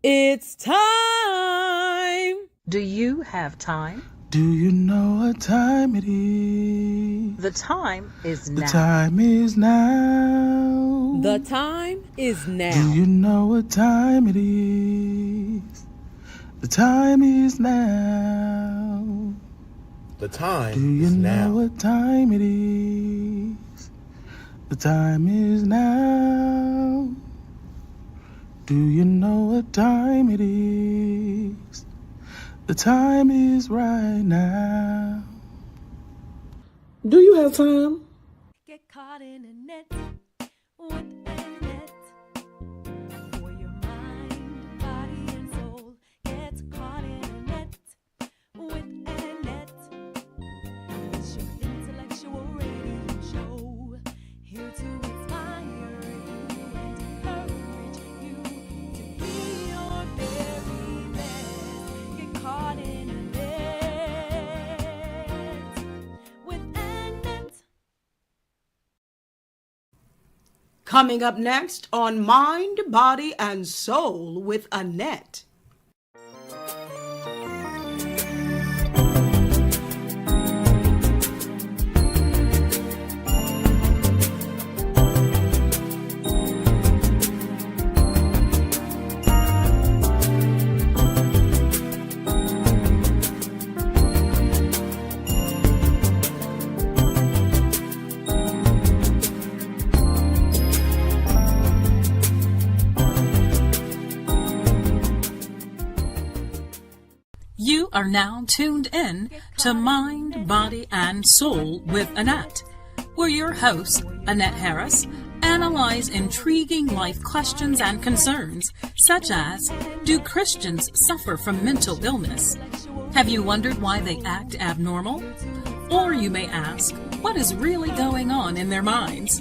It's time. Do you have time? Do you know what time it is? The time is The now. time is now. The time is now. Do you know what time it is? The time is now. The time Do you is know now. what time it is? The time is now. Do you know what time it is? The time is right now. Do you have time? Get caught in a net with ANet. For your mind, body, and soul. Get caught in a net with ANet. It's your intellectual radio show. Here to inspire you and encourage you to be your very best. Get caught in a net with ANet. Coming up next on Mind, Body, and Soul with Annette. You are now tuned in to Mind, Body, and Soul with Annette, where your hosts, Annette Harris, analyze intriguing life questions and concerns, such as, do Christians suffer from mental illness? Have you wondered why they act abnormal? Or you may ask, what is really going on in their minds?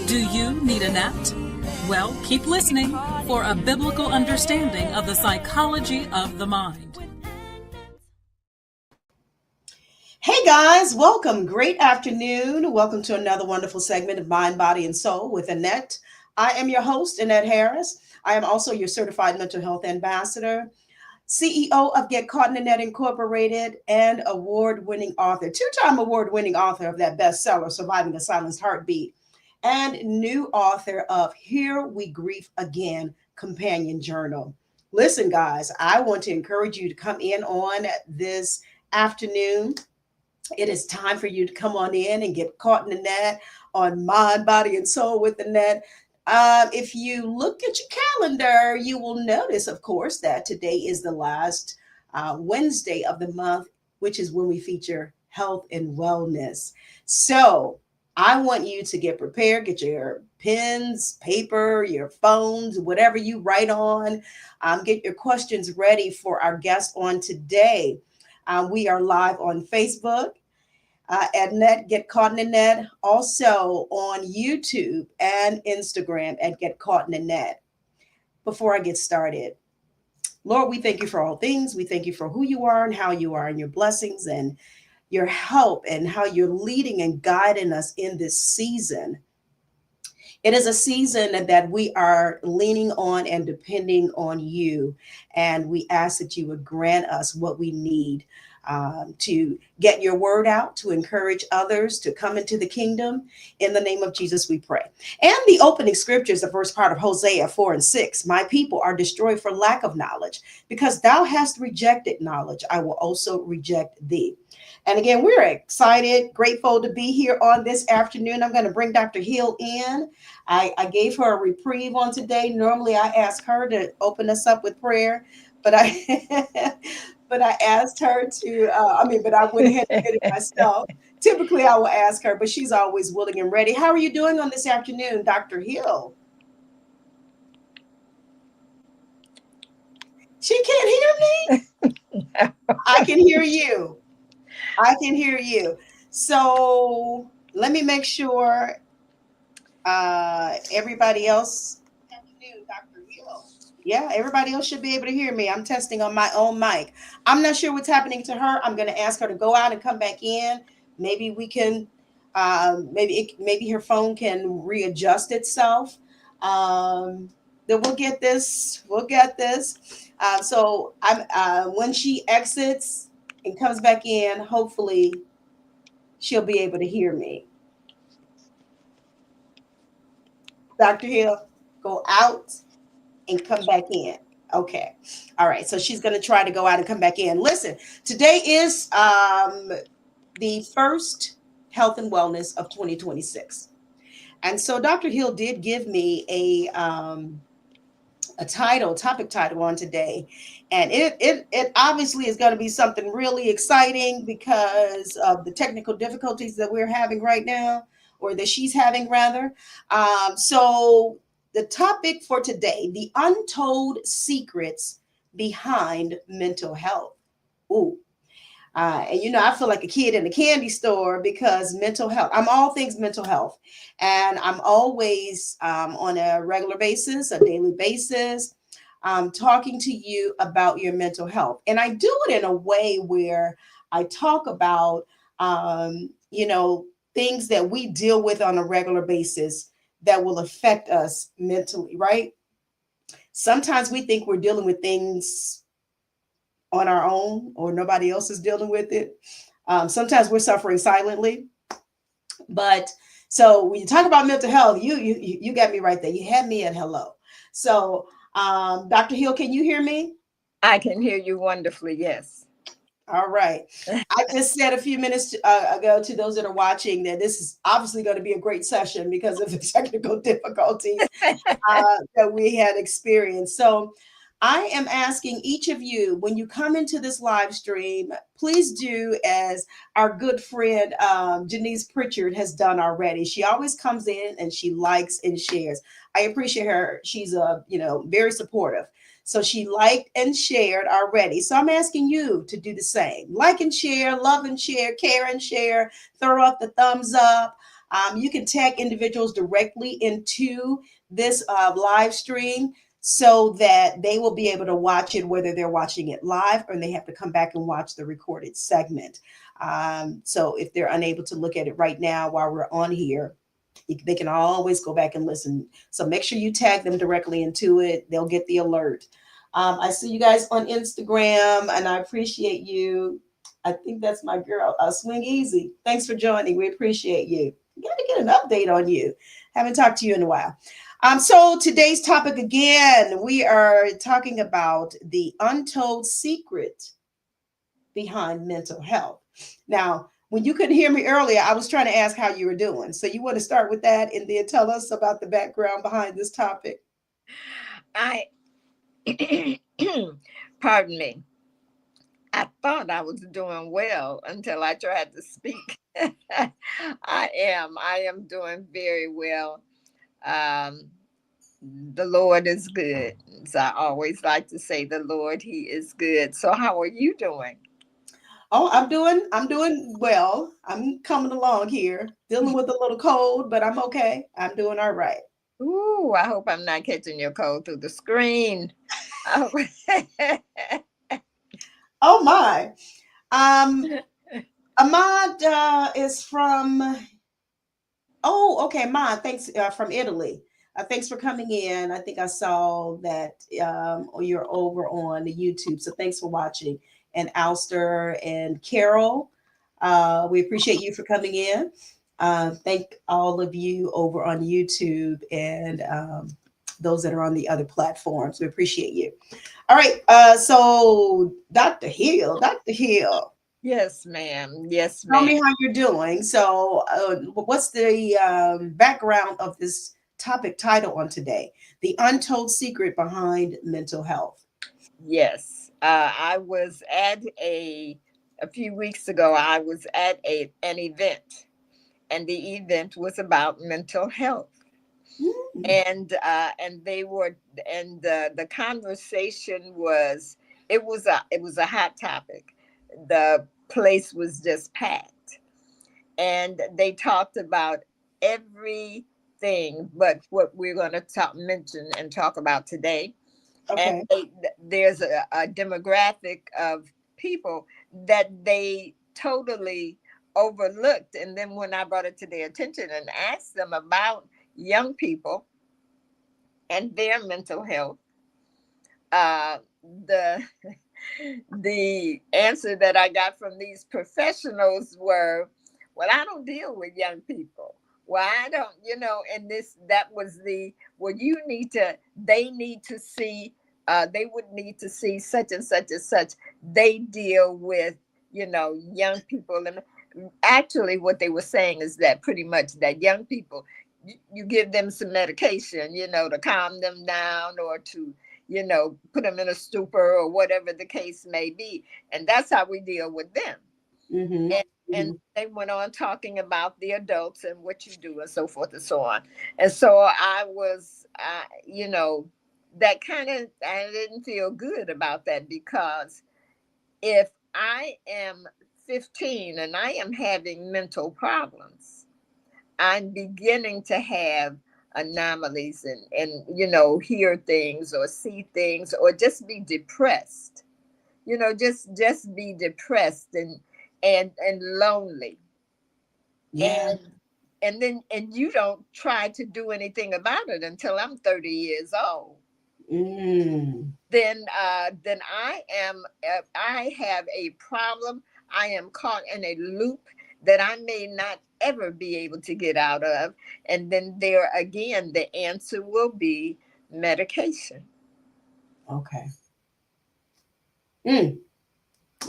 Do you need Annette? Well, keep listening for a biblical understanding of the psychology of the mind. Hey guys, welcome. Great afternoon. Welcome to another wonderful segment of Mind, Body, and Soul with Annette. I am your host, Annette Harris. I am also your certified mental health ambassador, CEO of Get Caught in the Net Incorporated, and award-winning author, two-time award-winning author of that bestseller, Surviving a Silenced Heartbeat, and new author of Here We Grieve Again, Companion Journal. Listen, guys, I want to encourage you to come in on this afternoon. It is time for you to come on in and get caught in the net on Mind, Body, and Soul with Annette. If you look at your calendar, you will notice, of course, that today is the last Wednesday of the month, which is when we feature health and wellness. So I want you to get prepared, get your pens, paper, your phones, whatever you write on, get your questions ready for our guest on today. We are live on Facebook at Net, Get Caught in the Net, also on YouTube and Instagram at Get Caught in the Net. Before I get started, Lord, we thank you for all things. We thank you for who you are and how you are and your blessings and your help and how you're leading and guiding us in this season. It is a season that we are leaning on and depending on you. And we ask that you would grant us what we need to get your word out, to encourage others to come into the kingdom. In the name of Jesus, we pray. And the opening scriptures, the first part of Hosea 4:6, my people are destroyed for lack of knowledge. Because thou hast rejected knowledge, I will also reject thee. And again, we're excited, grateful to be here on this afternoon. I'm going to bring Dr. Hill in. I gave her a reprieve on today. Normally, I ask her to open us up with prayer, but I but I asked her to. But I went ahead and did it myself. Typically, I will ask her, but she's always willing and ready. How are you doing on this afternoon, Dr. Hill? She can't hear me. I can hear you. I can hear you. So let me make sure everybody else. Afternoon, Dr. Hill. Yeah, everybody else should be able to hear me. I'm testing on my own mic. I'm not sure what's happening to her. I'm going to ask her to go out and come back in. Maybe we can, maybe her phone can readjust itself. that we'll get this. We'll get this. So I'm when she exits and comes back in, hopefully she'll be able to hear me. Dr. Hill, go out and come back in. Okay. All right. So she's going to try to go out and come back in. Listen, today is the first health and wellness of 2026. And so Dr. Hill did give me a topic title on today. And it obviously is going to be something really exciting because of the technical difficulties that we're having right now, or that she's having rather. So the topic for today, the untold secrets behind mental health. Ooh, and I feel like a kid in a candy store because mental health, I'm all things mental health. And I'm always on a regular basis, a daily basis, talking to you about your mental health. And I do it in a way where I talk about, things that we deal with on a regular basis that will affect us mentally, right? Sometimes we think we're dealing with things on our own or nobody else is dealing with it. Sometimes we're suffering silently. But so when you talk about mental health, you got me right there. You had me at hello. So Dr. Hill, can you hear me? I can hear you wonderfully, yes. All right. I just said a few minutes ago to those that are watching that this is obviously going to be a great session because of the technical difficulties that we had experienced. So I am asking each of you, when you come into this live stream, please do as our good friend Janice Pritchard has done already. She always comes in and she likes and shares. I appreciate her. She's very supportive. So she liked and shared already. So I'm asking you to do the same. Like and share, love and share, care and share, throw up the thumbs up. You can tag individuals directly into this live stream so that they will be able to watch it, whether they're watching it live or they have to come back and watch the recorded segment. So if they're unable to look at it right now while we're on here, they can always go back and listen. So make sure you tag them directly into it. They'll get the alert. I see you guys on Instagram and I appreciate you. I think that's my girl, Swing Easy. Thanks for joining. We appreciate you. Got to get an update on you. Haven't talked to you in a while. So today's topic again, we are talking about the untold secret behind mental health. Now, when you couldn't hear me earlier, I was trying to ask how you were doing. So you want to start with that and then tell us about the background behind this topic? I, pardon me, I thought I was doing well until I tried to speak. I am doing very well. Um, the Lord is good. So I always like to say the Lord, He is good. So how are you doing? Oh, I'm doing well. I'm coming along here, dealing with a little cold, but I'm okay. I'm doing all right. Ooh, I hope I'm not catching your cold through the screen. Oh. Oh my. Um, Ahmad is from. Oh, okay, Ahmad. Thanks from Italy. Thanks for coming in. I think I saw that you're over on the YouTube. So thanks for watching. And Alster and Carol, we appreciate you for coming in. Thank all of you over on YouTube and those that are on the other platforms. We appreciate you. All right. So Dr. Hill, Yes, ma'am. Yes, tell ma'am. me how you're doing. So, what's the background of this topic title on today? The untold secret behind mental health. Yes. I was at a few weeks ago, I was at an event, and the event was about mental health. Mm, And they were, and the conversation was, it was a hot topic. The place was just packed, and they talked about everything but what we're going to mention and talk about today. And okay. there's a demographic of people that they totally overlooked. And then when I brought it to their attention and asked them about young people, and their mental health, uh, the the answer that I got from these professionals were, well, I don't deal with young people. Well, I don't, and that was well, they need to see, they would need to see such and such and such. They deal with, young people. And actually, what they were saying is that pretty much that young people, you give them some medication, to calm them down or to, put them in a stupor or whatever the case may be. And that's how we deal with them. Mm-hmm. And Mm-hmm. they went on talking about the adults and what you do and so forth and so on. And so I was, that kind of, I didn't feel good about that, because if I am 15 and I am having mental problems, I'm beginning to have anomalies and hear things or see things or just be depressed, just be depressed and lonely. Yeah. And you don't try to do anything about it until I'm 30 years old. Mm. Then I have a problem. I am caught in a loop that I may not ever be able to get out of. And then there again, the answer will be medication. Okay. Mm.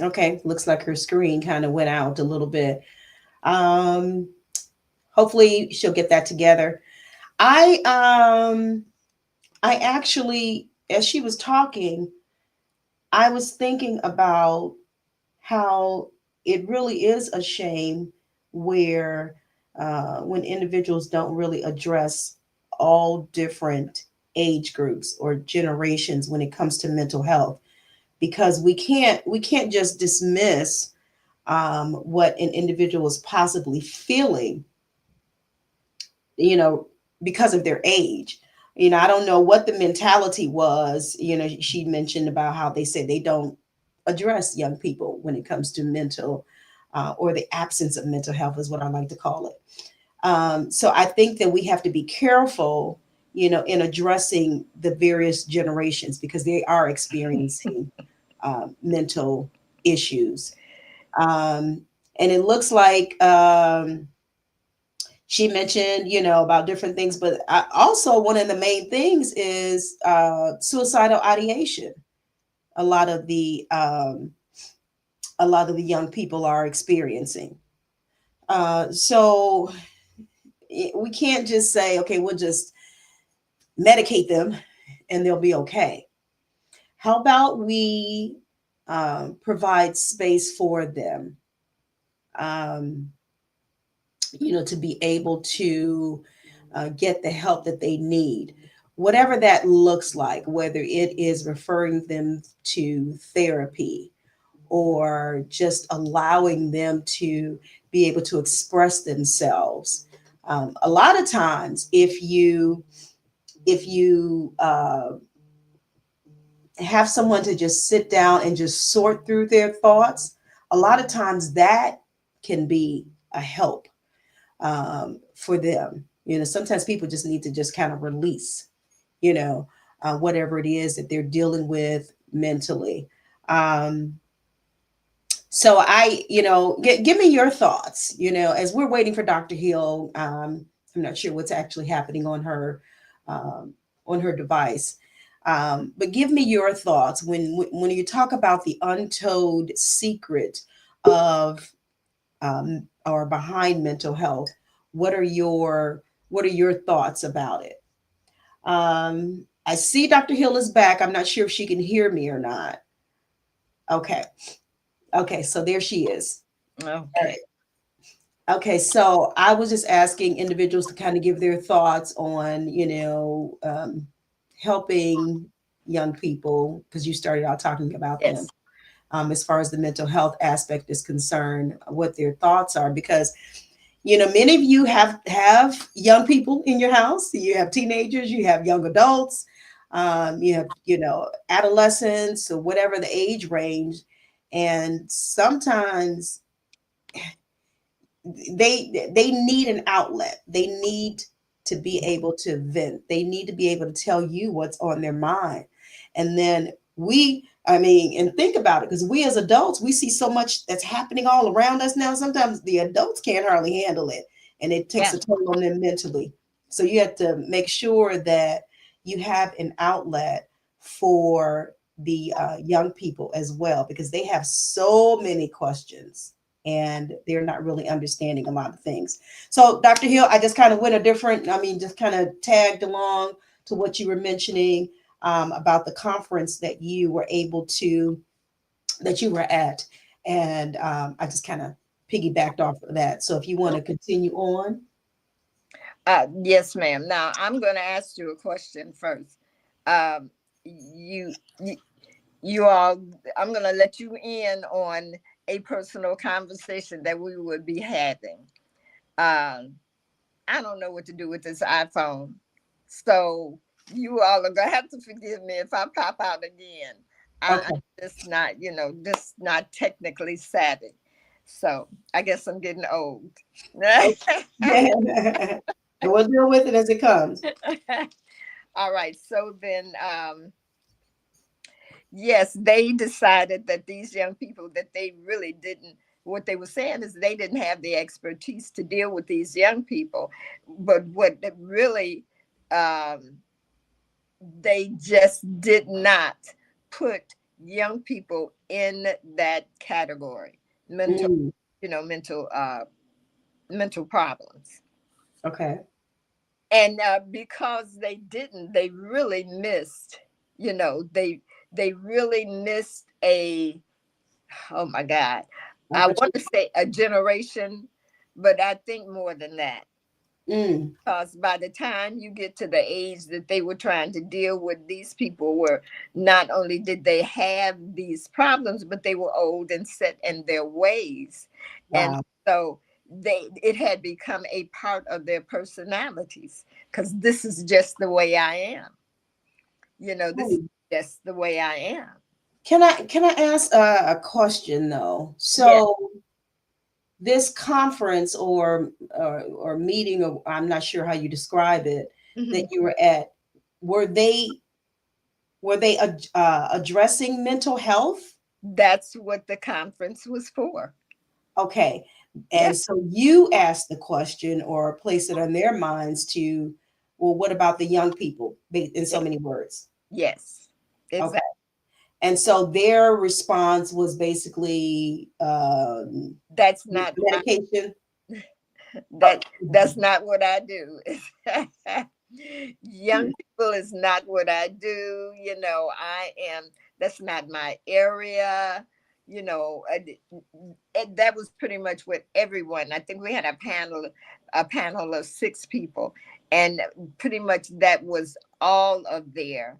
Okay. Looks like her screen kind of went out a little bit. Um, Hopefully she'll get that together. I um I actually, as she was talking, I was thinking about how it really is a shame where when individuals don't really address all different age groups or generations when it comes to mental health, because we can't just dismiss what an individual is possibly feeling, you know, because of their age. I don't know what the mentality was. She mentioned about how they say they don't address young people when it comes to mental or the absence of mental health, is what I like to call it. So I think that we have to be careful, in addressing the various generations because they are experiencing mental issues. Um, and it looks like she mentioned, about different things, but also one of the main things is suicidal ideation. A lot of the young people are experiencing. So we can't just say, okay, we'll just medicate them and they'll be okay. How about we provide space for them, um, to be able to get the help that they need, whatever that looks like, whether it is referring them to therapy or just allowing them to be able to express themselves. A lot of times, if you have someone to just sit down and just sort through their thoughts, a lot of times that can be a help for them. Sometimes people just need to just kind of release, you know, whatever it is that they're dealing with mentally. Um, so give me your thoughts, as we're waiting for Dr. Hill. I'm not sure what's actually happening um, on her device. But give me your thoughts when you talk about the untold secret of or behind mental health. What are your thoughts about it? I see Dr. Hill is back. I'm not sure if she can hear me or not. Okay. Okay, so there she is. All Okay. right. Okay, so I was just asking individuals to kind of give their thoughts on, helping young people, because you started out talking about them, Yes. as far as the mental health aspect is concerned, what their thoughts are, because many of you have young people in your house. You have teenagers, you have young adults, you have adolescents, or whatever the age range, and sometimes they need an outlet. They need to be able to vent. They need to be able to tell you what's on their mind. And then and think about it, because we as adults, we see so much that's happening all around us now. Sometimes the adults can't hardly handle it, and it takes Yeah. a toll on them mentally. So you have to make sure that you have an outlet for the young people as well, because they have so many questions and they're not really understanding a lot of things. So, Dr. Hill, I just kind of went a different, just kind of tagged along to what you were mentioning about the conference that you were that you were at. And I just kind of piggybacked off of that. So if you want to continue on. Yes, ma'am. Now I'm going to ask you a question first. Um, you, you, you all, I'm going to let you in on a personal conversation that we would be having. Um, I don't know what to do with this iPhone, so you all are gonna have to forgive me if I pop out again. I'm Okay. just not, just not technically savvy. So I guess I'm getting old. And we'll deal with it as it comes. All right. So then, yes, they decided that these young people, that they really didn't, what they were saying is they didn't have the expertise to deal with these young people. But what really, um, they just did not put young people in that category, mental, Mm, mental problems. okay. And because they didn't, they really missed, they really missed oh my God, I want to Opportunity. say a generation, but I think more than that. Mm, Because by the time you get to the age that they were trying to deal with, these people were, not only did they have these problems, but they were old and set in their ways. And wow. so it had become a part of their personalities, because this is just the way I am. This is Hmm. just the way I am. Can I ask a question though? Yeah. So this conference or meeting, or I'm not sure how you describe it, that Mhm. you were at, were they addressing mental health? That's what the conference was for. Okay. Yeah. And so you asked the question or place it on their minds to, well, what about the young people, in so many words? Yes. Okay. Exactly. And so their response was basically That's not my medication. that's not what I do. Young people is not what I do. I am, that's not my area. That was pretty much what everyone. I think we had a panel of 6 people, and pretty much that was all of their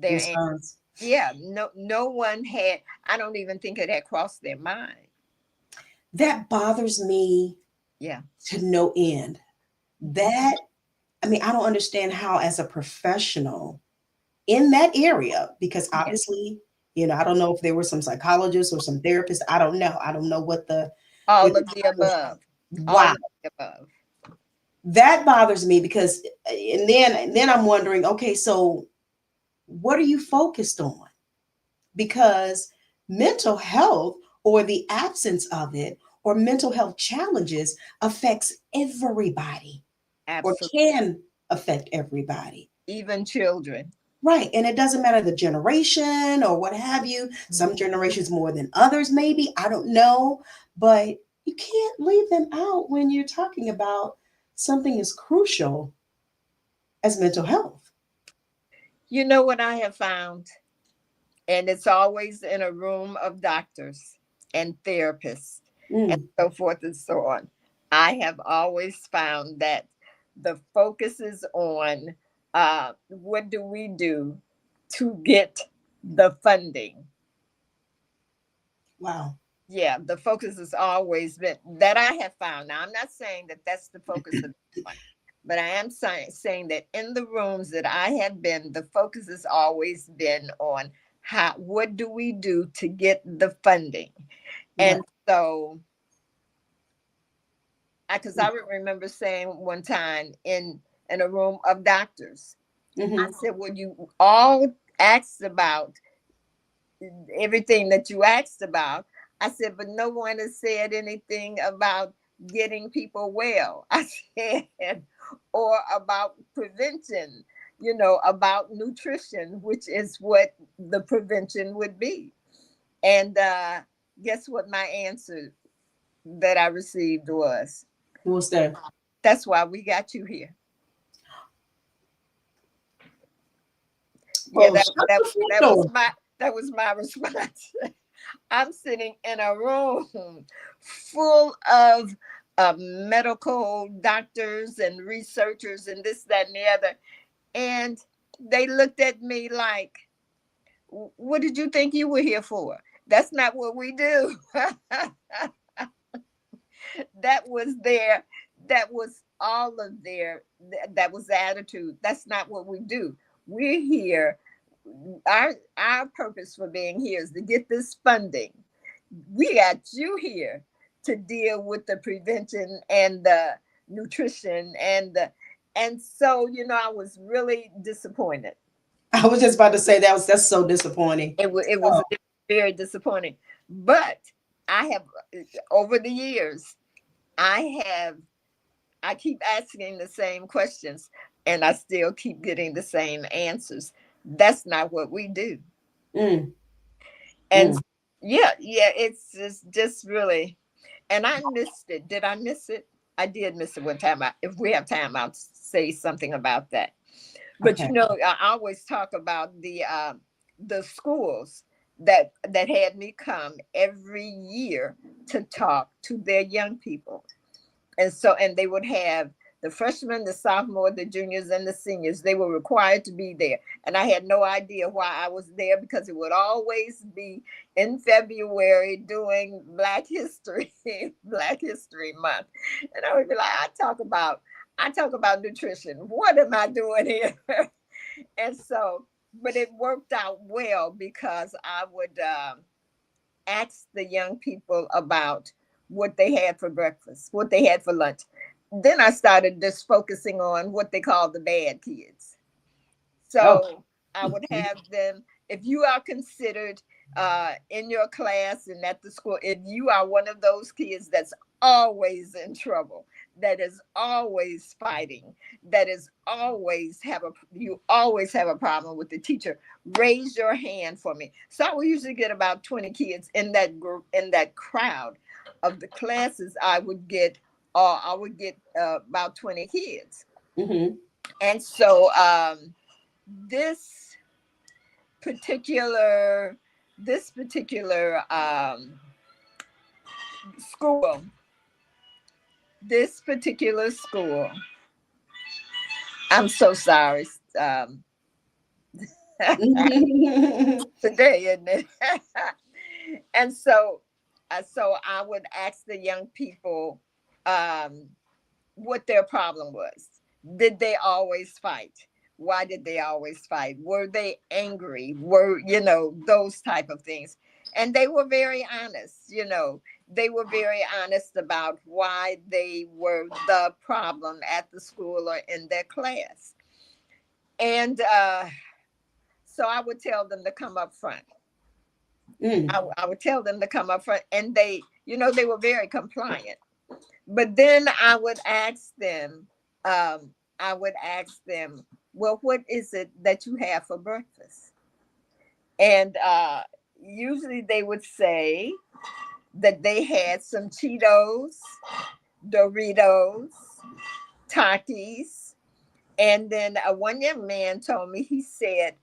answers. Response. Yeah, no one had. I don't even think it had crossed their mind. That bothers me Yeah. to no end. Mhm. That, I don't understand how, as a professional in that area, because Yeah. obviously, I don't know if there were some psychologists or some therapists. I don't know. I don't know what All the of the title. above. All Wow. of the above. That bothers me because, and then I'm wondering, okay, so what are you focused on? Because mental health, or the absence of it, or mental health challenges affects everybody, or Absolutely. can affect everybody. Even children. Right. And it doesn't matter the generation or what have you. Some generations more than others, maybe. I don't know. But you can't leave them out when you're talking about something as crucial as mental health. You know what I have found? And it's always in a room of doctors and therapists and Mm, so forth and so on. I have always found that the focus is on what do we do to get the funding. wow. Yeah, the focus has always been that I have found. Now, I'm not saying that that's the focus of everyone, but I am saying that in the rooms that I have been, the focus has always been on what do we do to get the funding. Right. And so, because I remember saying one time in a room of doctors. Mm-hmm. I said, well, you all asked about everything that you asked about. I said, but no one has said anything about getting people well. I said, or about prevention, about nutrition, which is what the prevention would be. And guess what my answer that I received was? What's that? That's why we got you here. Yeah, Well, shut that, the front that was door. my response. I'm sitting in a room full of medical doctors and researchers and this, that, and the other. And they looked at me like, what did you think you were here for? That's not what we do. That was all of that was the attitude. That's not what we do. We're here. Our purpose for being here is to get this funding. We got you here to deal with the prevention and the nutrition and so I was really disappointed. I was just about to say that's so disappointing. It was very disappointing. But I have, over the years, I keep asking the same questions and I still keep getting the same answers. That's not what we do. Mm, And mm. it's just really, and I missed it. Did I miss it? I did miss it one time. If we have time, I'll say something about that. But Okay. I always talk about the schools that had me come every year to talk to their young people. And they would have the freshmen, the sophomore, the juniors, and the seniors. They were required to be there. And I had no idea why I was there, because it would always be in February doing Black History, Black History Month. And I would be like, I talk about nutrition. What am I doing here? And so, but it worked out well, because I would ask the young people about what they had for breakfast, what they had for lunch. Then I started just focusing on what they call the bad kids. Oh. So I would have them, if you are considered in your class and at the school, if you are one of those kids that's always in trouble, that is always fighting, that is you always have a problem with the teacher, raise your hand for me. So I would usually get about 20 kids in that group, in that crowd of the classes. I would get about 20 kids. Mm-hmm. And so this particular school, I'm so sorry, today, isn't it? And so I would ask the young people what their problem was. Did they always fight? Why did they always fight? Were they angry? Were, those type of things? And they were very honest. They were very honest about why they were the problem at the school or in their class. And so I would tell them to come up front. Mm. I would tell them to come up front, and they were very compliant. But then I would ask them, well, what is it that you have for breakfast? And usually they would say that they had some Cheetos, Doritos, Takis. And then one young man told me, he said,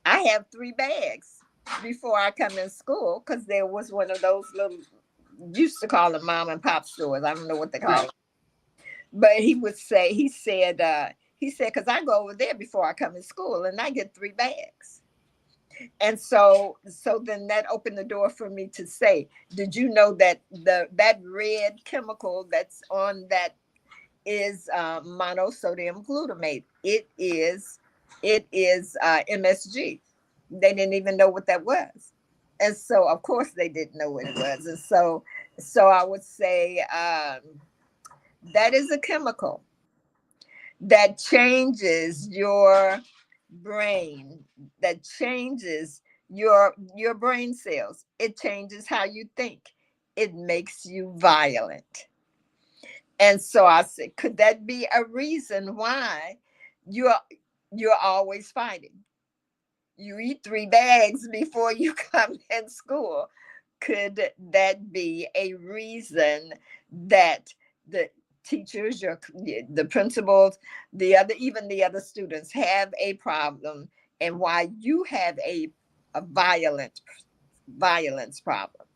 I have 3 bags before I come in school, because there was one of those little, used to call them mom and pop stores. I don't know what they call it. But he said, because I go over there before I come in school and I get 3 bags. And so then that opened the door for me to say, did you know that that red chemical that's on that is monosodium glutamate? It is MSG. They didn't even know what that was. And so, of course, they didn't know what it was. And so I would say that is a chemical that changes your brain, that changes your brain cells. It changes how you think. It makes you violent. And so I said, could that be a reason why you're you're always fighting? You eat 3 bags before you come in school. Could that be a reason that the teachers, the principals, even the other students have a problem, and why you have a violence problem?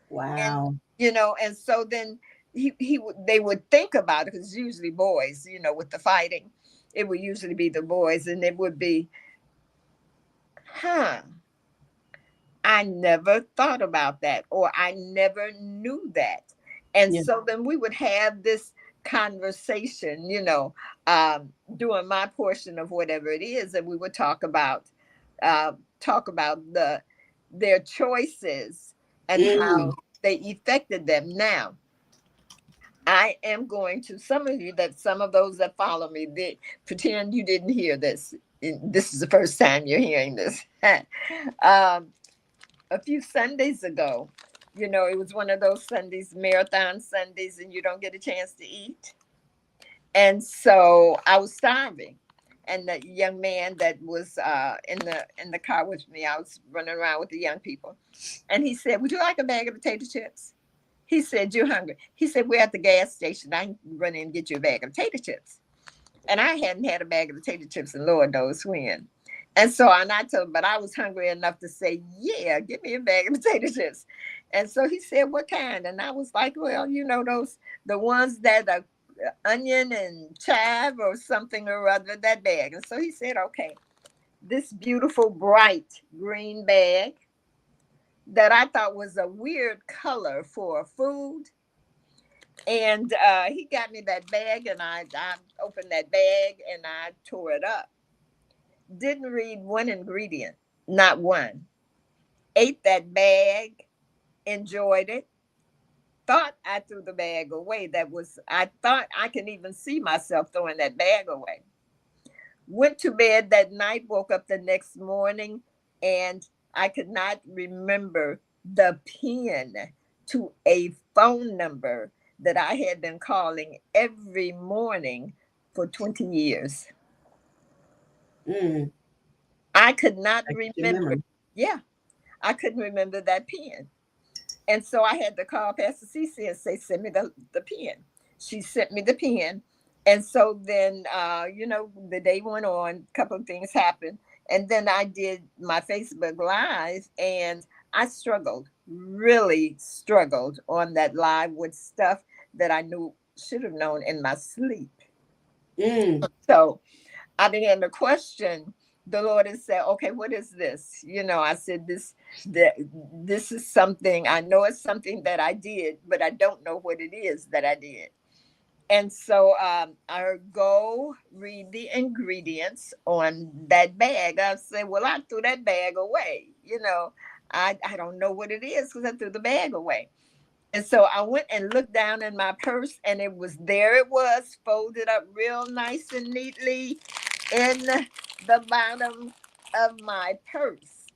And Wow. and so then they would think about it, because usually boys, with the fighting, it would usually be the boys, and it would be, huh, I never thought about that, or I never knew that. And Yeah. so then we would have this conversation, doing my portion of whatever it is, and we would uh, talk about their choices and Mm. how they affected them. Now, I am going to, some of those that follow me, they pretend you didn't hear this. This is the first time you're hearing this. um, a few Sundays ago, it was one of those Sundays, marathon Sundays, and you don't get a chance to eat. And so I was starving. And the young man that was in the car with me, I was running around with the young people. And he said, "Would you like a bag of potato chips?" He said, "You're hungry." He said, "We're at the gas station. I can run in and get you a bag of potato chips." And I hadn't had a bag of potato chips in Lord knows when. And so, and I told him, but I was hungry enough to say, "Yeah, give me a bag of potato chips." And so he said, "What kind?" And I was like, "Well, the ones that are onion and chive or something or other, that bag." And so he said, "Okay, this beautiful bright green bag that I thought was a weird color for food." And he got me that bag, and I opened that bag and I tore it up. Didn't read one ingredient, not one. Ate that bag, enjoyed it. Thought I threw the bag away. I thought I can even see myself throwing that bag away. Went to bed that night, woke up the next morning, and I could not remember the pin to a phone number that I had been calling every morning for 20 years. Mm. I could not I get your remember. memory. Yeah, I couldn't remember that pin. And so I had to call Pastor Cece and say, "Send me the pen." She sent me the pen. And so then, the day went on, a couple of things happened. And then I did my Facebook Live, and I struggled, really struggled on that live with stuff that I knew, should have known in my sleep. Mm. So I began to question the Lord and said, "Okay, what is this?" I said, this is something, I know it's something that I did, but I don't know what it is that I did. And so I go read the ingredients on that bag. I said, "Well, I threw that bag away. I don't know what it is because I threw the bag away." And so I went and looked down in my purse, and it was folded up real nice and neatly in the bottom of my purse.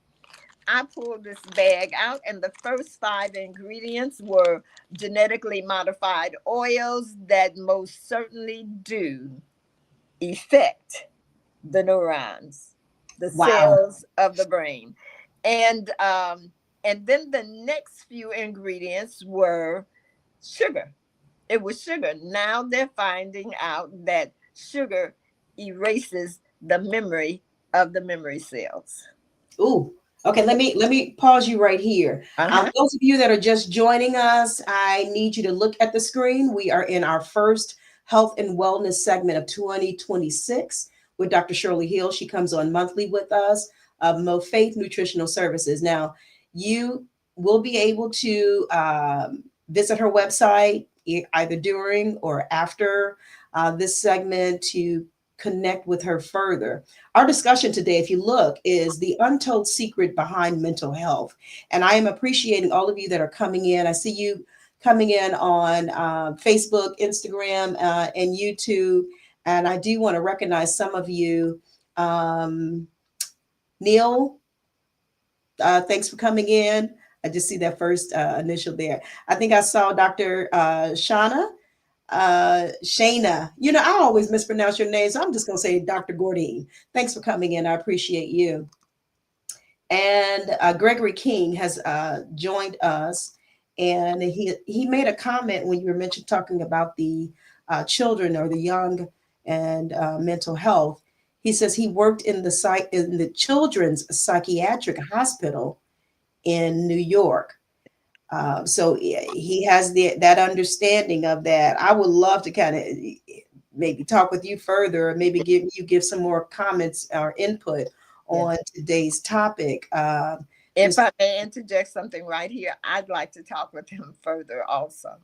I pulled this bag out, and the first 5 ingredients were genetically modified oils that most certainly do affect the neurons, the Wow. cells of the brain. And then the next few ingredients were sugar. It was sugar. Now they're finding out that sugar erases the memory of the memory cells. Ooh. Okay, let me pause you right here. Uh-huh. Those of you that are just joining us, I need you to look at the screen. We are in our first health and wellness segment of 2026 with Dr. Shirley Hill. She comes on monthly with us of MoPheth Nutritional Services. Now, you will be able to visit her website either during or after this segment to connect with her further. Our discussion today, if you look, is the untold secret behind mental health. And I am appreciating all of you that are coming in. I see you coming in on Facebook, Instagram, and YouTube. And I do want to recognize some of you. Um, Neil, thanks for coming in. I just see that first initial there. I think I saw Dr. Shauna. Shayna. You know, I always mispronounce your name, so I'm just going to say Dr. Gordine. Thanks for coming in. I appreciate you. And Gregory King has joined us, and he made a comment when you were mentioned talking about the children or the young and mental health. He says he worked in the children's psychiatric hospital in New York. So he has that understanding of that. I would love to kind of maybe talk with you further, or maybe give some more comments or input on today's topic. If I may interject something right here, I'd like to talk with him further also.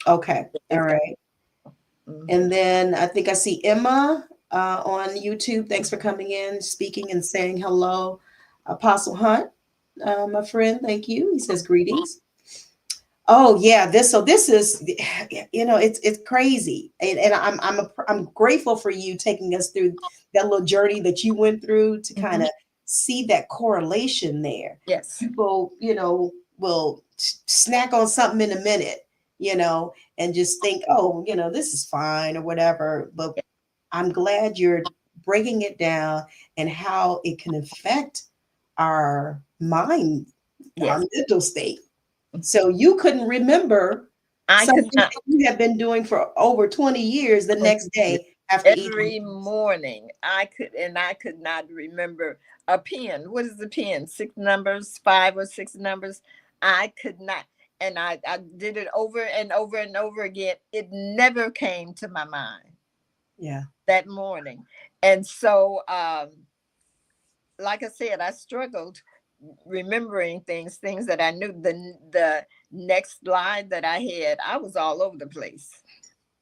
Okay. All right. Mm-hmm. And then I think I see Emma on YouTube. Thanks for coming in, speaking and saying hello. Apostle Hunt, my friend, thank you. He says greetings. Oh yeah, this is, you know, it's crazy, and I'm grateful for you taking us through that little journey that you went through to kind of see that correlation there. Yes, people, you know, will snack on something in a minute, you know, and just think, oh, you know, this is fine or whatever. But I'm glad you're breaking it down and how it can affect our mind, our mental state. So you couldn't remember something that you have been doing for over 20 years the next day after every morning. I could not remember a pen. What is the pen? 6 numbers, 5 or 6 numbers. I could not. And I did it over and over and over again. It never came to my mind. Yeah. That morning. And so, like I said, I struggled remembering things that I knew. The next slide that I had, I was all over the place.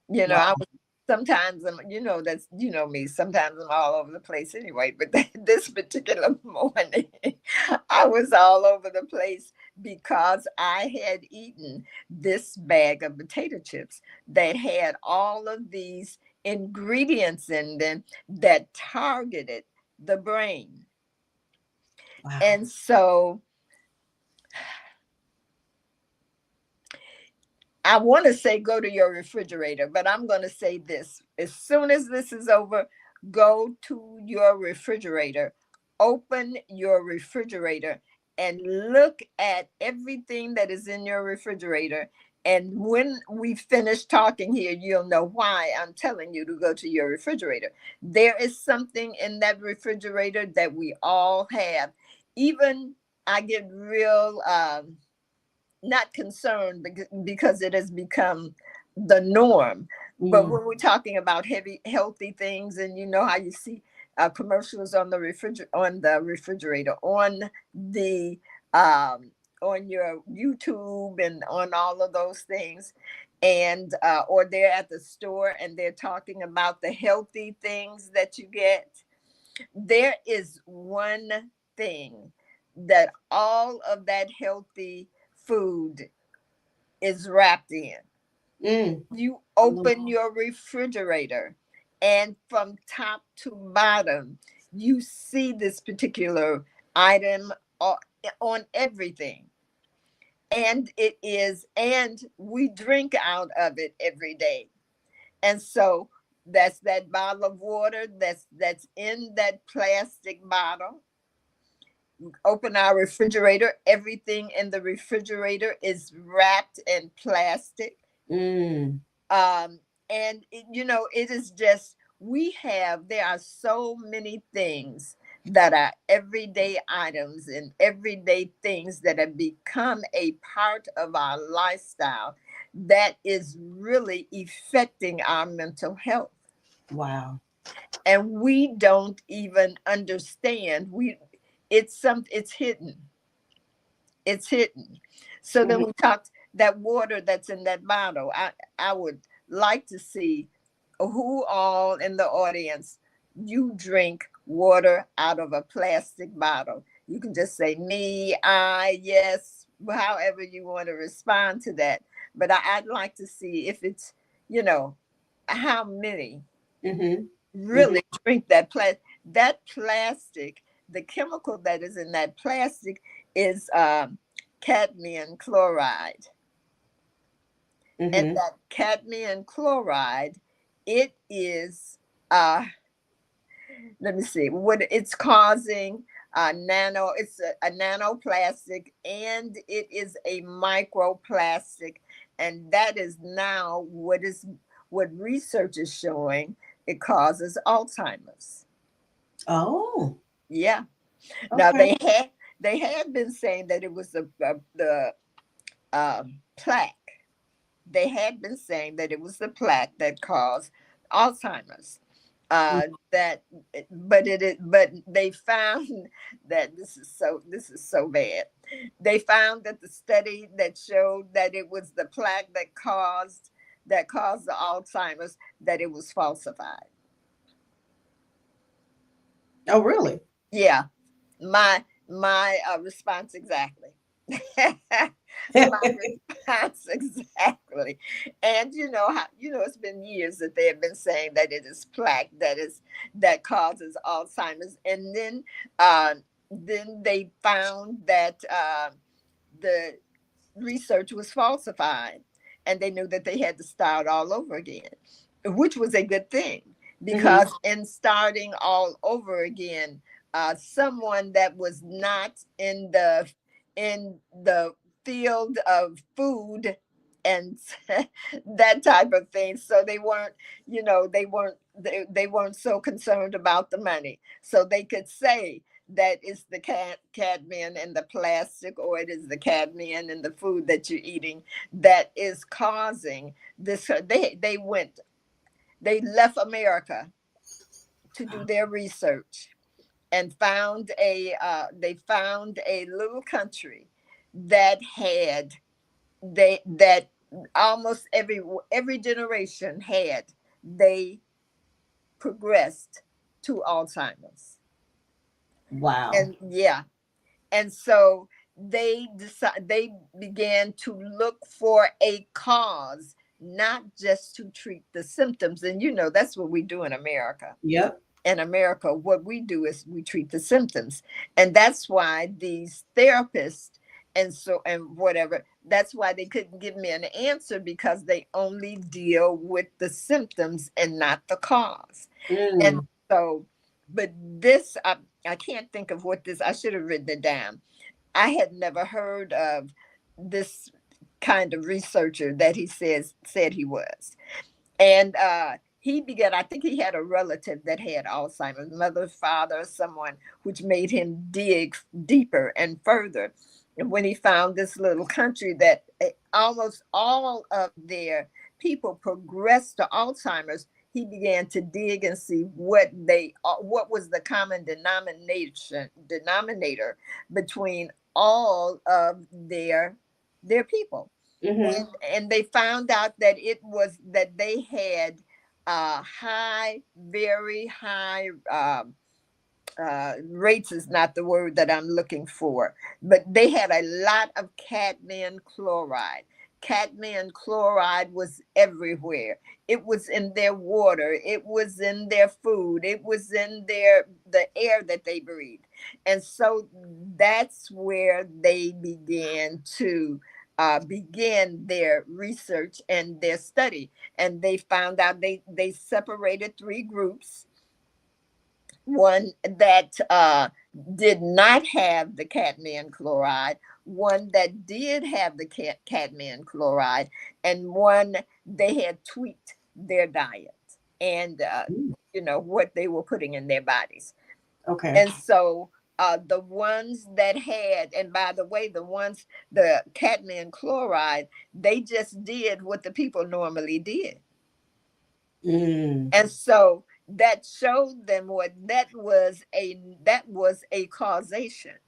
You know, I was sometimes, you know, that's, you know me, sometimes I'm all over the place anyway, but this particular morning, I was all over the place because I had eaten this bag of potato chips that had all of these ingredients in them that targeted the brain. Wow. And so I want to say go to your refrigerator, but I'm going to say this. As soon as this is over, go to your refrigerator, open your refrigerator, and look at everything that is in your refrigerator. And when we finish talking here, you'll know why I'm telling you to go to your refrigerator. There is something in that refrigerator that we all have. Even I get real... not concerned because it has become the norm. But when we're talking about healthy things, and you know how you see commercials on the refrigerator, on your YouTube and on all of those things, and or they're at the store and they're talking about the healthy things that you get. There is one thing that all of that healthy food is wrapped in. You open your refrigerator, and from top to bottom, you see this particular item on everything. And we drink out of it every day. And so that's that bottle of water that's in that plastic bottle. Open our refrigerator, everything in the refrigerator is wrapped in plastic. And you know, it is just, there are so many things that are everyday items and everyday things that have become a part of our lifestyle that is really affecting our mental health. Wow. And we don't even understand. It's hidden. It's hidden. So then we talked that water that's in that bottle. I would like to see who all in the audience, you drink water out of a plastic bottle. You can just say me, I, yes, however you want to respond to that. But I'd like to see if it's, you know, how many Mm-hmm. Mm-hmm. Really drink that plastic. The chemical that is in that plastic is cadmium chloride. And Mm-hmm. that cadmium chloride, it is, uh, let me see, what it's causing, it's a nanoplastic, and it is a microplastic. And that is now what research is showing. It causes Alzheimer's. Oh, Yeah. Now okay. they had been saying that it was the plaque. They had been saying that it was the plaque that caused Alzheimer's. That, but they found that this is so bad. They found that the study that showed that it was the plaque that caused the Alzheimer's, that it was falsified. Oh, really? Yeah, my response exactly. My response exactly. And you know how, it's been years that they have been saying that it is plaque that causes Alzheimer's. And then they found that the research was falsified, and they knew that they had to start all over again, which was a good thing, Mm-hmm. because in starting all over again, someone that was not in the field of food and that type of thing, so they weren't so concerned about the money, so they could say that it's the cadmium in the plastic, or it is the cadmium in the food that you're eating, that is causing this. They left America to do their research, and they found a little country that had that almost every generation they progressed to Alzheimer's. Wow. And yeah, and so they began to look for a cause, not just to treat the symptoms. And that's what we do in America. Yep. In America, what we do is we treat the symptoms. And that's why these therapists and whatever, that's why they couldn't give me an answer, because they only deal with the symptoms and not the cause. And Mm. so, but this, I can't think of what this, I should have written it down. I had never heard of this kind of researcher that he said he was. And he began, I think he had a relative that had Alzheimer's, mother, father, someone, which made him dig deeper and further. And when he found this little country that almost all of their people progressed to Alzheimer's, he began to dig and see what was the common denominator between all of their people. Mm-hmm. And they found out that it was that they had very high rates, is not the word that I'm looking for, but they had a lot of cadmium chloride. Cadmium chloride was everywhere. It was in their water. It was in their food. It was in the air that they breathed. And so that's where they began to begin their research and their study. And they found out they separated three groups: one that did not have the cadmium chloride, one that did have the cadmium chloride, and one they had tweaked their diet and Mm. what they were putting in their bodies. Okay. And so the ones that had, and by the way, the cadmium chloride, they just did what the people normally did. Mm. And so that showed them that was a causation.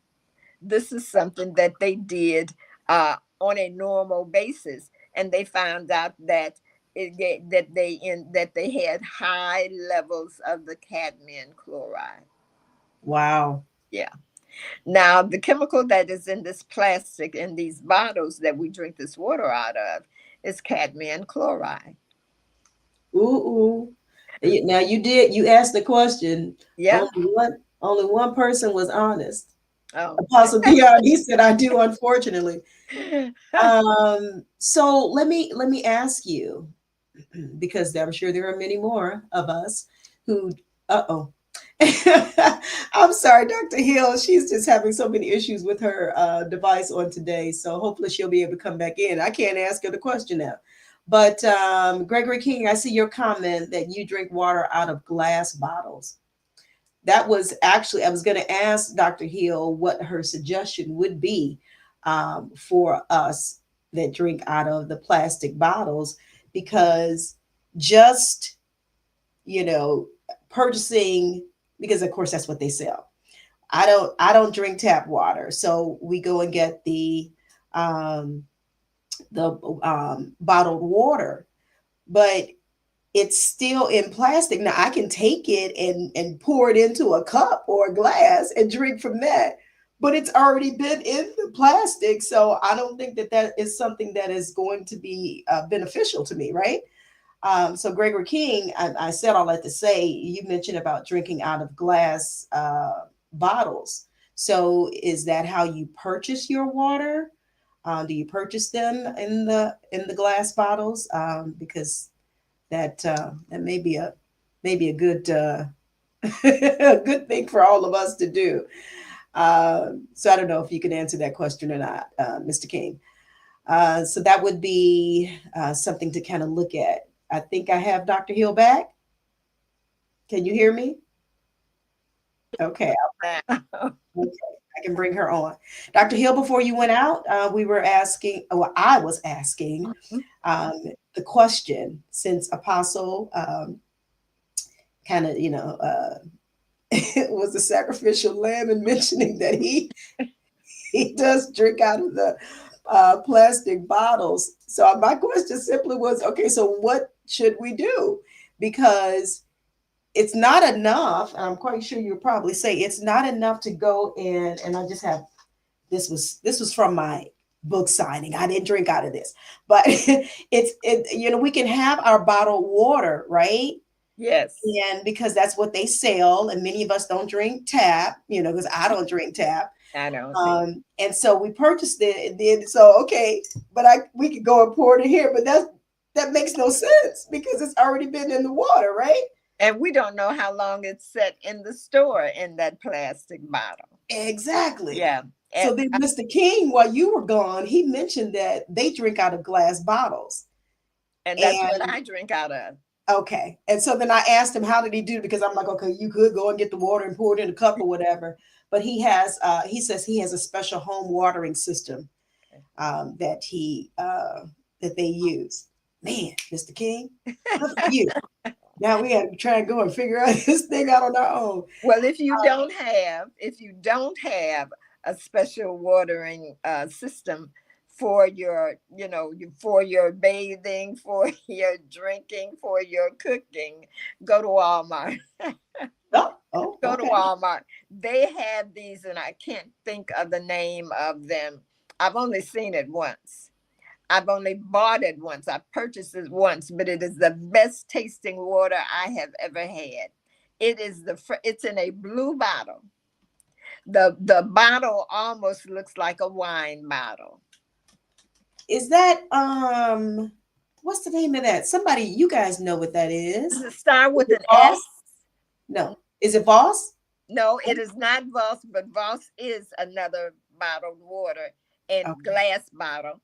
This is something that they did on a normal basis, and they found out that that they had high levels of the cadmium chloride. Wow. Yeah. Now, the chemical that is in this plastic, in these bottles that we drink this water out of, is cadmium chloride. Ooh, ooh. Now you asked the question. Yeah. Only one person was honest. Oh. Apostle Dion, he said, I do, unfortunately. So let me ask you, because I'm sure there are many more of us who, uh-oh. I'm sorry, Dr. Hill. She's just having so many issues with her device on today. So hopefully she'll be able to come back in. I can't ask her the question now. But Gregory King, I see your comment that you drink water out of glass bottles. That was actually, I was going to ask Dr. Hill what her suggestion would be for us that drink out of the plastic bottles, because just, you know, purchasing, because of course that's what they sell. I don't drink tap water, so we go and get um, the bottled water, but it's still in plastic. Now I can take it and pour it into a cup or a glass and drink from that, but it's already been in the plastic. So I don't think that that is something that is going to be beneficial to me, right? So Gregory King, I said all that to say, you mentioned about drinking out of glass bottles. So is that how you purchase your water? Do you purchase them in the glass bottles? Because that may be a good a good thing for all of us to do. So I don't know if you can answer that question or not, Mr. King. So that would be something to kind of look at. I think I have Dr. Hill back. Can you hear me? Okay, okay, I can bring her on. Dr. Hill, before you went out, we were asking, well, I was asking um, the question, since Apostle kind of, was the sacrificial lamb, and mentioning that he does drink out of the plastic bottles. So my question simply was, okay, so what should we do? Because it's not enough. And I'm quite sure you'll probably say it's not enough to go in. And I just have, this was from my book signing. I didn't drink out of this, but we can have our bottled water, right? Yes. And because that's what they sell, and many of us don't drink tap, because I don't drink tap. I don't think. And so we purchased it, and then so okay, but we could go and pour it in here, but that makes no sense because it's already been in the water, right? And we don't know how long it's set in the store in that plastic bottle. Exactly. Yeah. So And then Mr. King, while you were gone, he mentioned that they drink out of glass bottles. that's what I drink out of. Okay. And so then I asked him, how did he do it? Because I'm like, okay, you could go and get the water and pour it in a cup or whatever. But he says he has a special home watering system that they use. Man, Mr. King, look at you. Now we have to try and go and figure out this thing out on our own. Well, if you don't have a special watering system for your, for your bathing, for your drinking, for your cooking, go to Walmart. Go to Walmart. They have these, and I can't think of the name of them. I've only seen it once. I've only bought it once. I purchased it once, but it is the best tasting water I have ever had. It's in a blue bottle. The bottle almost looks like a wine bottle. Is that what's the name of that? Somebody, you guys know what that is. Does it start with an Voss? S? No. Is it Voss? No, it is not Voss, but Voss is another bottled water in glass bottle.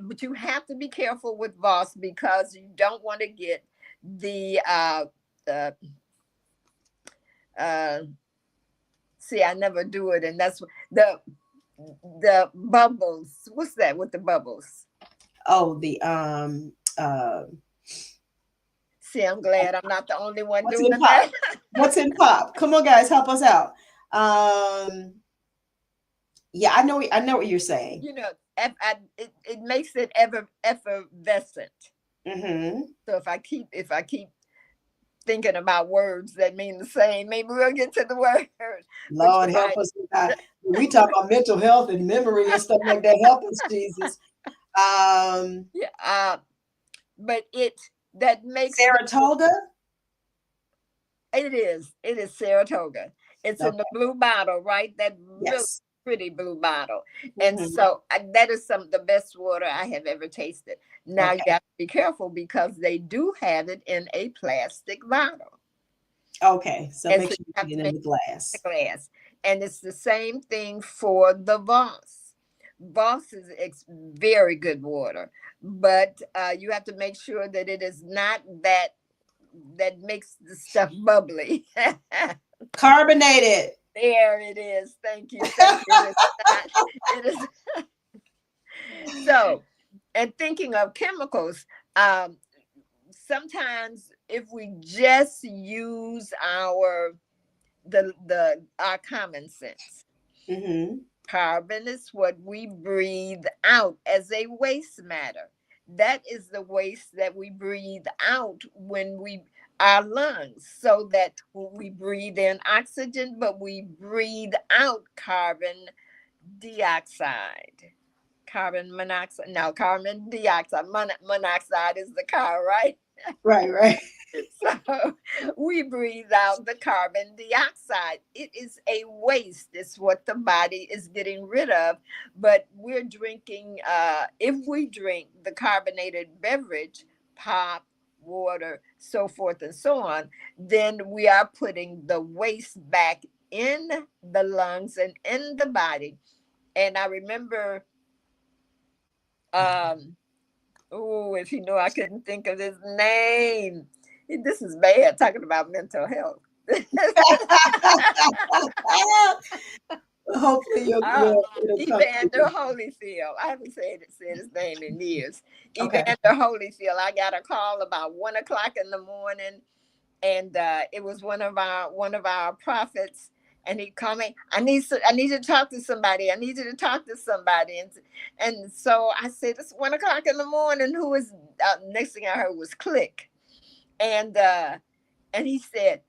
But you have to be careful with Voss because you don't want to get the see, I never do it, and that's the bubbles. What's that with the bubbles? Oh, the See, I'm glad I'm not the only one what's doing in pop? that. What's in pop? Come on, guys, help us out. Yeah, I know what you're saying. It makes it effervescent. Mm-hmm. So if I keep thinking about words that mean the same, maybe we'll get to the word. Lord help us with that. We talk about mental health and memory and stuff like that. Help us, Jesus. But that makes Saratoga. It is Saratoga. It's in the Okay. blue bottle, right? That really Yes. pretty blue bottle. And Hmm. so that is some of the best water I have ever tasted. Now you Okay. have to be careful because they do have it in a plastic bottle. Okay. So And make so sure you you have put it to in make the the glass. glass. And it's the same thing for the Voss. Voss is very good water, but you have to make sure that it is not that makes the stuff bubbly. Carbonated. There it is. Thank you. Thank you. It is not. It is so. And thinking of chemicals, um, sometimes if we just use our common sense, Hmm. carbon is what we breathe out as a waste matter. That is the waste that we breathe out when we our lungs, so that we breathe in oxygen, but we breathe out carbon dioxide. Carbon monoxide. No, carbon dioxide. Monoxide is the car, right? Right. Right. So we breathe out the carbon dioxide. It is a waste. It's what the body is getting rid of. But we're drinking, if we drink the carbonated beverage, pop, water, so forth and so on, then we are putting the waste back in the lungs and in the body. And I remember, um, oh, if you know, I couldn't think of his name. This is bad talking about mental health. Hopefully uh, it'll come to Evander you. Holyfield. I haven't said his name in years. Okay. Evander Holyfield. I got a call about 1 o'clock in the morning, and it was one of our prophets. And he called me. I need you to talk to somebody. I need you to talk to somebody. And so I said, it's 1 o'clock in the morning. Who is? Next thing I heard was click. And he said,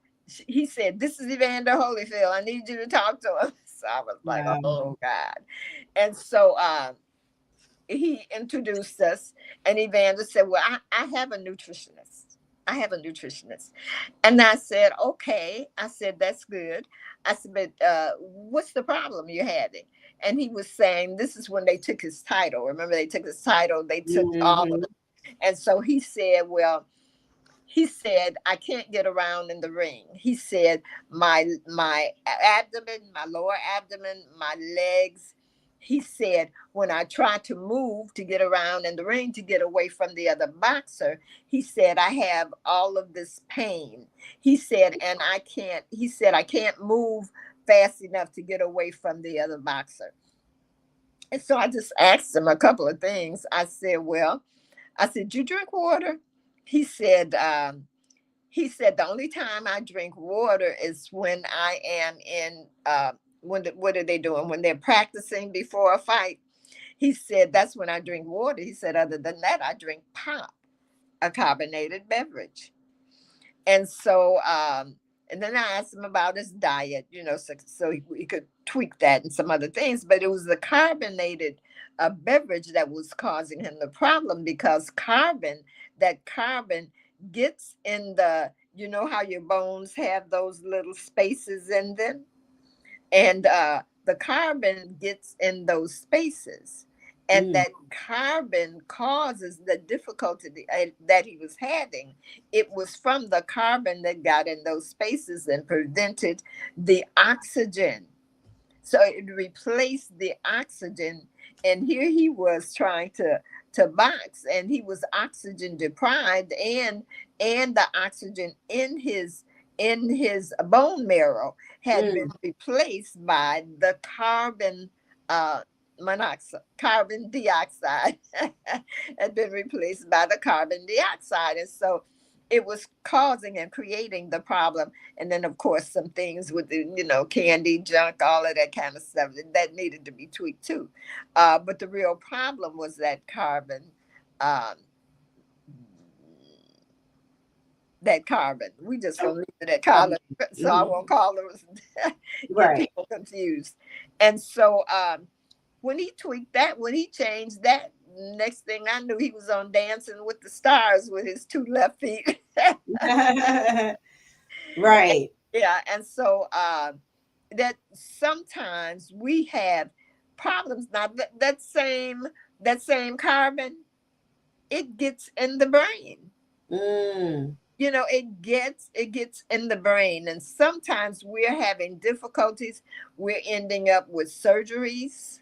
this is Evander Holyfield. I need you to talk to him. So I was like, Wow. oh God. And so he introduced us, and Evander said, well, I have a nutritionist. I have a nutritionist. And I said, okay. I said, that's good. I said, but what's the problem you're having? And he was saying, this is when they took his title. Remember, they took his title, they took all of Hmm. it. And so he said, well, he said, I can't get around in the ring. He said, my abdomen, my lower abdomen, my legs. He said, when I try to move to get around in the ring to get away from the other boxer, he said, I have all of this pain. He said, and I can't move fast enough to get away from the other boxer. And so I just asked him a couple of things. I said, you drink water? He said, the only time I drink water is when I am in what are they doing when they're practicing before a fight. He said that's when I drink water. He said other than that I drink pop, a carbonated beverage. And so and then I asked him about his diet, so he could tweak that and some other things. But it was the carbonated beverage that was causing him the problem, because that carbon gets in how your bones have those little spaces in them, and the carbon gets in those spaces, and Mm. that carbon causes the difficulty that he was having. It was from the carbon that got in those spaces and prevented the oxygen, so it replaced the oxygen. And here he was trying to box, and he was oxygen deprived, and the oxygen in his bone marrow had been Mm. replaced by the uh carbon dioxide had been replaced by the carbon dioxide. And so it was causing and creating the problem. And then of course some things with the candy, junk, all of that kind of stuff that needed to be tweaked too. But the real problem was that um, carbon. We just Oh, gonna leave it at carbon. carbon, so I Mhm. won't call them, get Right. people confused. And so when he tweaked that, when he changed that, next thing I knew, he was on Dancing with the Stars with his two left feet. Right. Yeah, and so that sometimes we have problems. Now that same carbon, it gets in the brain. Mm. It gets in the brain, and sometimes we're having difficulties. We're ending up with surgeries.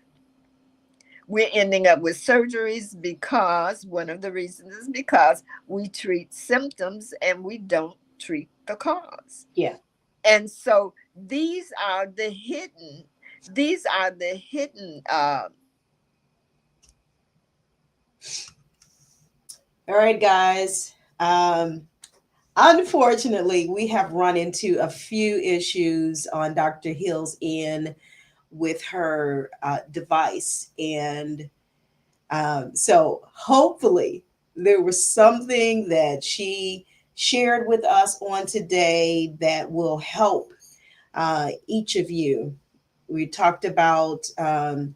We're ending up with surgeries because one of the reasons is because we treat symptoms and we don't treat the cause. Yeah. And so these are the hidden All right, guys. Unfortunately, we have run into a few issues on Dr. Hill's end with her device. And so hopefully there was something that she shared with us on today that will help each of you. We talked about, I'll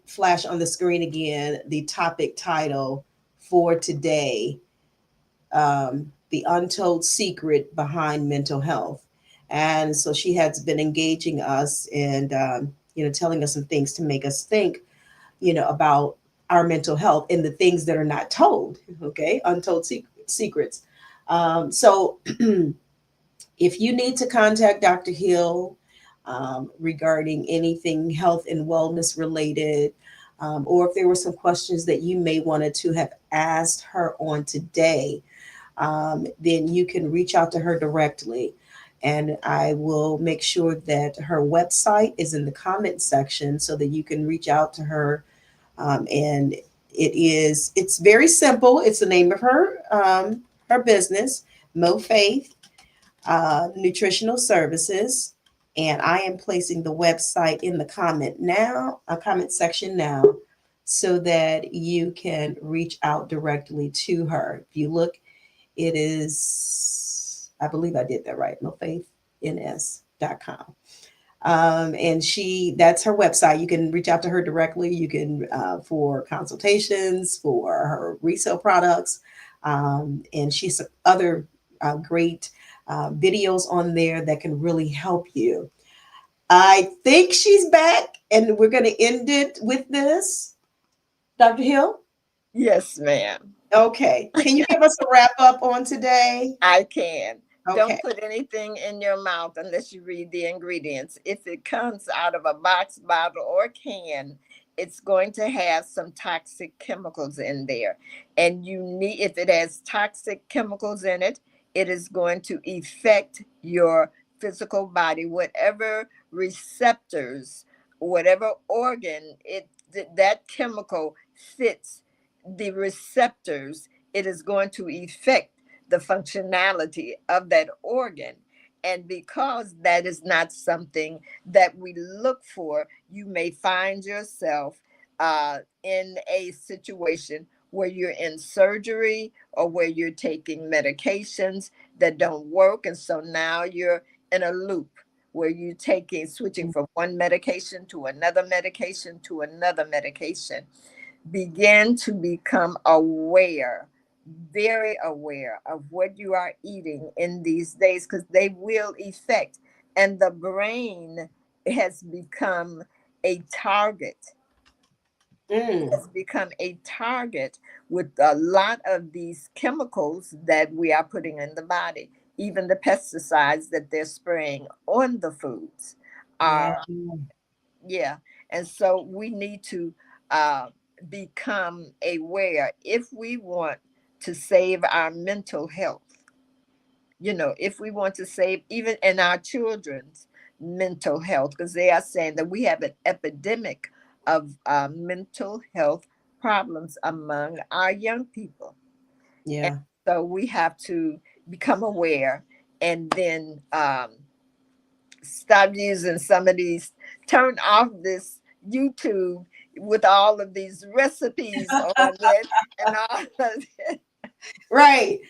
flash on the screen again the topic title for today, the untold secret behind mental health. And so she has been engaging us and, telling us some things to make us think, about our mental health and the things that are not told. Okay. Untold secrets. So if you need to contact Dr. Hill regarding anything health and wellness related, or if there were some questions that you may wanted to have asked her on today, then you can reach out to her directly. And I will make sure that her website is in the comment section so that you can reach out to her. And it's very simple. It's the name of her business, MoPheth Nutritional Services. And I am placing the website in the comment section now, so that you can reach out directly to her. If you look, it is, I believe I did that right, mofaithns.com. And that's her website. You can reach out to her directly. You can, for consultations, for her resale products. And she's other great videos on there that can really help you. I think she's back, and we're going to end it with this. Dr. Hill? Yes, ma'am. Okay. Can you give us a wrap up on today? I can. Okay. Don't put anything in your mouth unless you read the ingredients. If it comes out of a box, bottle, or can, it's going to have some toxic chemicals in there. And if it has toxic chemicals in it, it is going to affect your physical body, whatever receptors, whatever organ that chemical fits the receptors, it is going to affect the functionality of that organ. And because that is not something that we look for, you may find yourself in a situation where you're in surgery or where you're taking medications that don't work. And so now you're in a loop where you're switching from one medication to another medication to another medication. Begin to become aware, very aware of what you are eating in these days, because they will affect. And the brain has become a target, Mm, has become a target with a lot of these chemicals that we are putting in the body. Even the pesticides that they're spraying on the foods yeah. are, yeah. And so we need to uh, become aware if we want to save our mental health. If we want to save even in our children's mental health, because they are saying that we have an epidemic of mental health problems among our young people. And Yeah. so we have to become aware, and then stop using some of these, turn off this YouTube with all of these recipes on it and all of it. Right.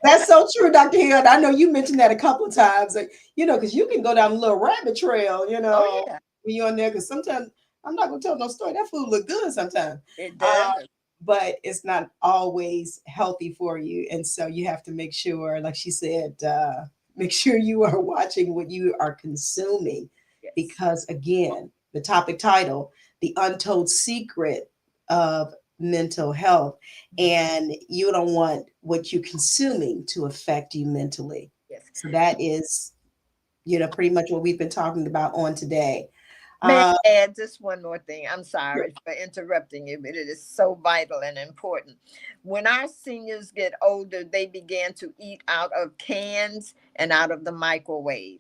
That's so true, Dr. Hill. And I know you mentioned that a couple of times, like, because you can go down a little rabbit trail, Oh yeah, when you're on there. Because sometimes I'm not gonna tell no story. That food look good sometimes, it uh, does. but it's not always healthy for you. And so you have to make sure, like she said, make sure you are watching what you are consuming, Yes. because again, the topic title, the untold secret of mental health, and you don't want what you're consuming to affect you mentally. Yes. So that is, pretty much what we've been talking about on today. May uh, I add just one more thing? I'm sure. sorry for interrupting you, but it is so vital and important. When our seniors get older, they begin to eat out of cans and out of the microwave.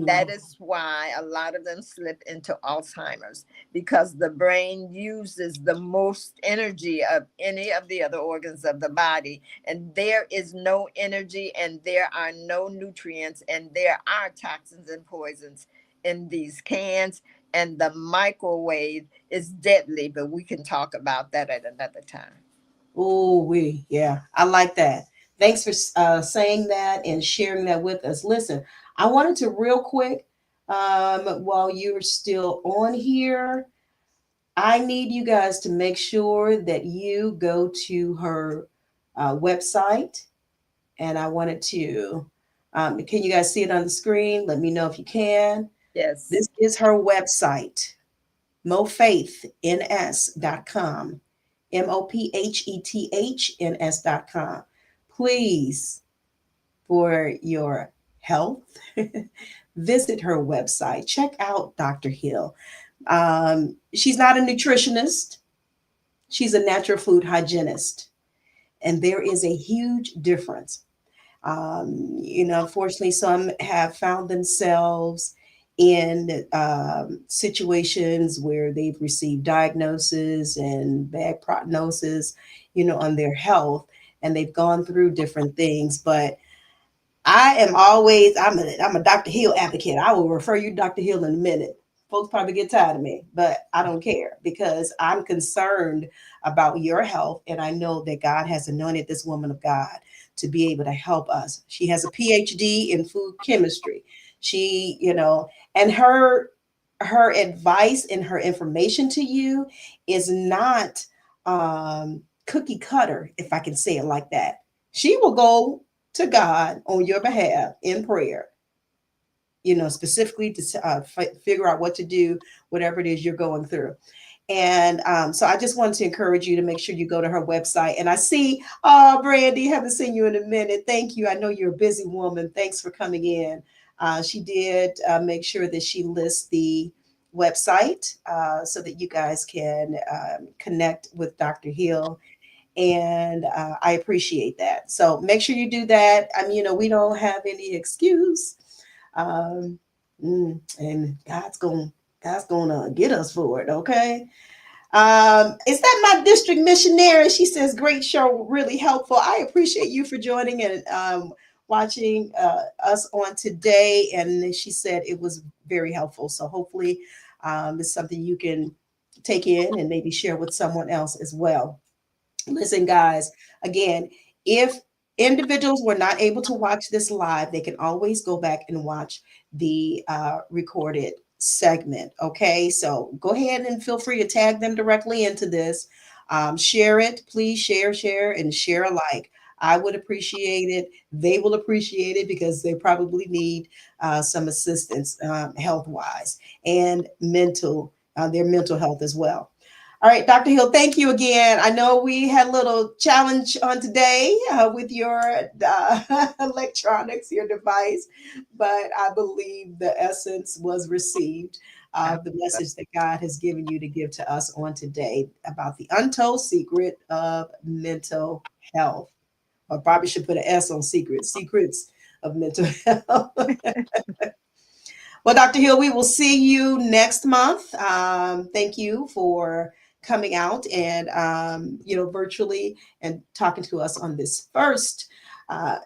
That Ooh. is why a lot of them slip into Alzheimer's, because the brain uses the most energy of any of the other organs of the body. And there is no energy, and there are no nutrients, and there are toxins and poisons in these cans. And the microwave is deadly, but we can talk about that at another time. Oh, yeah, I like that. Thanks for saying that and sharing that with us. Listen, I wanted to real quick, while you're still on here, I need you guys to make sure that you go to her website. And I wanted to, can you guys see it on the screen? Let me know if you can. Yes. This is her website, MoPhethNS.com. MoPhethNS.com. Please, for your health, visit her website. Check out Dr. Hill. She's not a nutritionist, she's a natural food hygienist. And there is a huge difference. Unfortunately, some have found themselves in situations where they've received diagnosis and bad prognosis, on their health, and they've gone through different things. But I'm a Dr. Hill advocate. I will refer you to Dr. Hill in a minute. Folks probably get tired of me, but I don't care because I'm concerned about your health. And I know that God has anointed this woman of God to be able to help us. She has a PhD in food chemistry. And her advice and her information to you is not cookie cutter, if I can say it like that. She will go to God on your behalf in prayer, specifically to figure out what to do, whatever it is you're going through. And so I just wanted to encourage you to make sure you go to her website. And I see, oh, Brandy, haven't seen you in a minute. Thank you. I know you're a busy woman. Thanks for coming in. She did make sure that she lists the website so that you guys can connect with Dr. Hill, and I appreciate that. So make sure you do that. I mean, we don't have any excuse, um, and God's gonna get us for it. Okay. Is that my district missionary? She says, "Great show, really helpful." I appreciate you for joining and watching us on today. And she said it was very helpful. So hopefully, it's something you can take in and maybe share with someone else as well. Listen, guys, again, if individuals were not able to watch this live, they can always go back and watch the recorded segment. Okay, so go ahead and feel free to tag them directly into this. Share it, please share, and share alike. I would appreciate it. They will appreciate it because they probably need some assistance health wise and their mental health as well. All right, Dr. Hill, thank you again. I know we had a little challenge on today with your electronics, your device, but I believe the essence was received of the message that God has given you to give to us on today about the untold secret of mental health. Or probably should put an S on secrets of mental health. Well, Dr. Hill, we will see you next month. Thank you for coming out and virtually and talking to us on this first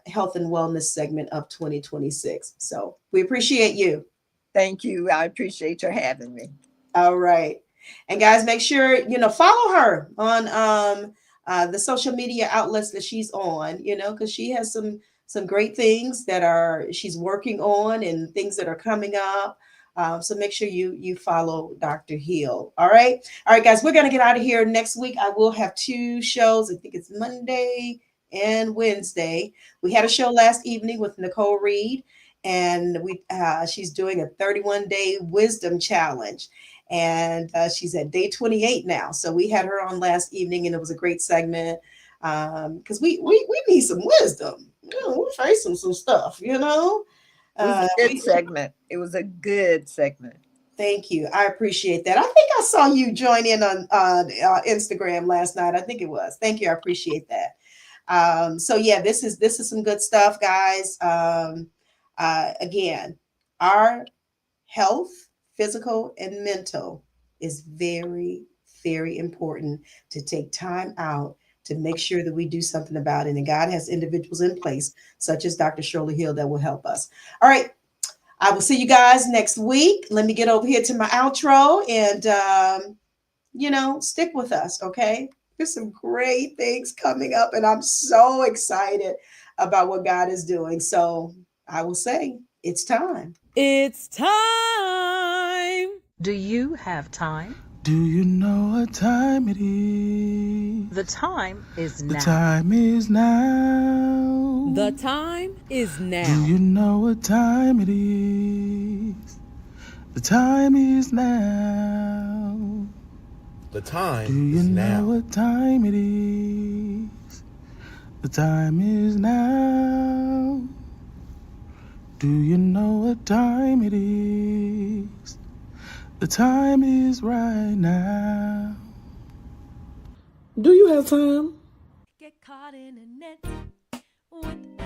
health and wellness segment of 2026. So we appreciate you. Thank you. I appreciate your having me. All right. And guys, make sure, follow her on the social media outlets that she's on, because she has some great things that she's working on and things that are coming up. So make sure you follow Dr. Hill. All right. All right, guys, we're going to get out of here next week. I will have two shows. I think it's Monday and Wednesday. We had a show last evening with Nicole Reed, and she's doing a 31-day wisdom challenge. And she's at day 28 now. So we had her on last evening, and it was a great segment because we need some wisdom. We're facing some stuff, It was a good we segment. It was a good segment. Thank you. I appreciate that. I think I saw you join in on Instagram last night. I think it was. Thank you. I appreciate that. So yeah, this is some good stuff, guys. Again, our health, physical and mental, is very, very important to take time out to make sure that we do something about it. And God has individuals in place, such as Dr. Shirley Hill, that will help us. All right. I will see you guys next week. Let me get over here to my outro and, stick with us, okay? There's some great things coming up, and I'm so excited about what God is doing. So I will say it's time. It's time. Do you have time? Do you know what time it is? The time is The now. time is now. The time is Do now. you know what time it is? The time is now. The time Do you is know now. what time it is? The time is now. Do you know what time it is? The time is right now. Do you have time? Get caught in a net with